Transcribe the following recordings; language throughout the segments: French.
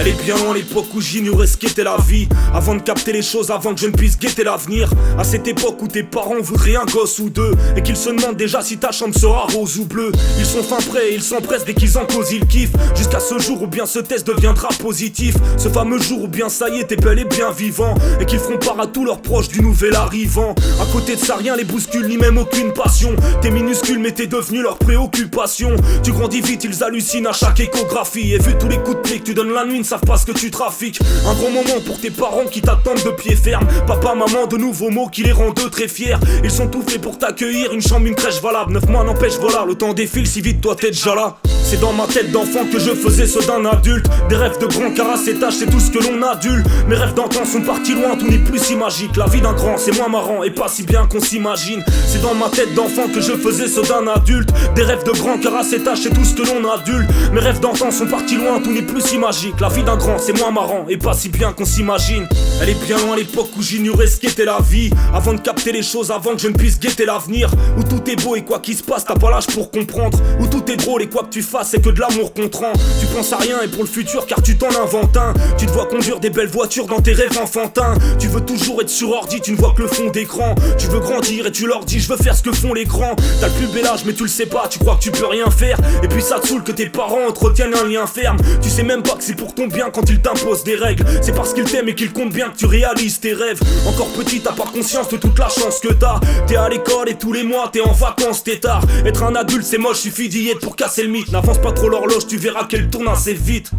Elle est bien loin l'époque où j'ignorais ce qu'était la vie. Avant de capter les choses, avant que je ne puisse guetter l'avenir. À cette époque où tes parents voudraient un gosse ou deux, et qu'ils se demandent déjà si ta chambre sera rose ou bleue. Ils sont fin prêts, ils s'empressent dès qu'ils en causent, ils kiffent. Jusqu'à ce jour où bien ce test deviendra positif. Ce fameux jour où bien ça y est, t'es bel et bien vivant. Et qu'ils feront part à tous leurs proches du nouvel arrivant. À côté de ça, rien les bouscule, ni même aucune passion. T'es minuscule mais t'es devenu leur préoccupation. Tu grandis vite, ils hallucinent à chaque échographie. Et vu tous les coups de pied que tu donnes la nuit, ne savent pas ce que tu trafiques. Un gros moment pour tes parents qui t'attendent de pied ferme. Papa, maman, de nouveaux mots qui les rendent eux très fiers. Ils sont tout faits pour t'accueillir, une chambre, une crèche valable. 9 mois n'empêche, voilà, le temps défile si vite toi t'es déjà là. C'est dans ma tête d'enfant que je faisais ceux d'un adulte. Des rêves de grand car à cet âge c'est tout ce que l'on adule. Mes rêves d'antan sont partis loin, tout n'est plus si magique. La vie d'un grand c'est moins marrant et pas si bien qu'on s'imagine. C'est dans ma tête d'enfant que je faisais ceux d'un adulte. Des rêves de grand car à cet âge c'est tout ce que l'on adule. Mes rêves d'antan sont partis loin, tout n'est plus si magique. La vie d'un grand c'est moins marrant et pas si bien qu'on s'imagine. Elle est bien loin l'époque où j'ignorais ce qu'était la vie. Avant de capter les choses, avant que je ne puisse guetter l'avenir. Où tout est beau et quoi qu'il se passe t'as pas l'âge pour comprendre. Où tout est drôle et quoi que tu fasses c'est que de l'amour qu'on te rend. Tu penses à rien et pour le futur car tu t'en inventes un. Tu te vois conduire des belles voitures dans tes rêves enfantins. Tu veux toujours être sur ordi, tu ne vois que le fond d'écran. Tu veux grandir et tu leur dis je veux faire ce que font les grands. T'as le plus bel âge mais tu le sais pas, tu crois que tu peux rien faire. Et puis ça te saoule que tes parents entretiennent un lien ferme. Tu sais même pas que c'est pour ton bien quand ils t'imposent des règles. C'est parce qu'ils t'aiment et qu'ils comptent bien que tu réalises tes rêves. Encore petit t'as pas conscience de toute la chance que t'as. T'es à l'école et tous les mois t'es en vacances, t'es tard. Être un adulte c'est moche, suffit d'y être pour casser le mythe. N'avance pas trop l'horloge, tu verras qu'elle tourne assez vite.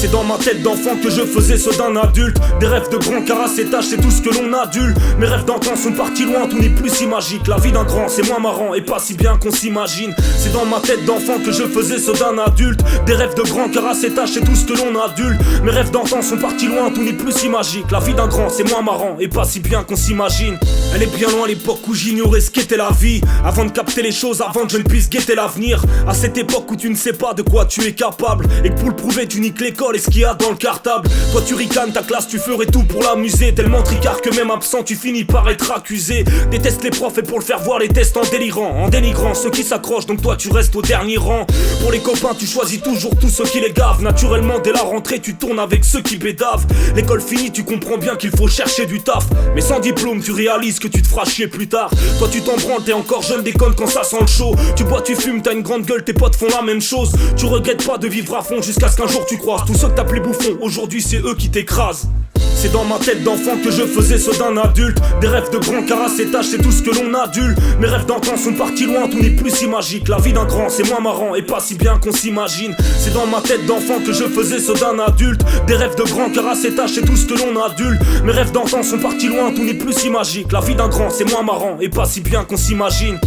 C'est dans ma tête d'enfant que je faisais ceux d'un adulte. Des rêves de grand car à cet âge c'est tout ce que l'on adule. Mes rêves d'antan sont partis loin, tout n'est plus si magique. La vie d'un grand c'est moins marrant et pas si bien qu'on s'imagine. C'est dans ma tête d'enfant que je faisais ceux d'un adulte. Des rêves de grand car à cet âge c'est tout ce que l'on adule. Mes rêves d'antan sont partis loin, tout n'est plus si magique. La vie d'un grand c'est moins marrant et pas si bien qu'on s'imagine. Elle est bien loin l'époque où j'ignorais ce qu'était la vie. Avant de capter les choses, avant que je ne puisse guetter l'avenir. À cette époque où tu ne sais pas de quoi tu es capable. Et que pour le prouver tu niques l'école et ce qu'il y a dans le cartable. Toi tu ricanes ta classe, tu ferais tout pour l'amuser. Tellement tricard que même absent tu finis par être accusé. Déteste les profs et pour le faire voir les tests en délirant. En dénigrant ceux qui s'accrochent donc toi tu restes au dernier rang. Pour les copains tu choisis toujours tous ceux qui les gavent. Naturellement dès la rentrée tu tournes avec ceux qui bédavent. L'école finie tu comprends bien qu'il faut chercher du taf. Mais sans diplôme tu réalises que tu te feras chier plus tard. Toi tu t'en branles, t'es encore jeune, déconne quand ça sent le chaud. Tu bois, tu fumes, t'as une grande gueule, tes potes font la même chose. Tu regrettes pas de vivre à fond jusqu'à ce qu'un jour tu croises tous ceux que t'appelais bouffons, aujourd'hui c'est eux qui t'écrasent. C'est dans ma tête d'enfant que je faisais ceux d'un adulte. Des rêves de grand car à cet âge c'est tout ce que l'on adule. Mes rêves d'antan sont partis loin, tout n'est plus si magique. La vie d'un grand c'est moins marrant et pas si bien qu'on s'imagine. C'est dans ma tête d'enfant que je faisais ceux d'un adulte. Des rêves de grand car à cet âge c'est tout ce que l'on adule. Mes rêves d'antan sont partis loin, tout n'est plus si magique. La vie d'un grand c'est moins marrant et pas si bien qu'on s'imagine.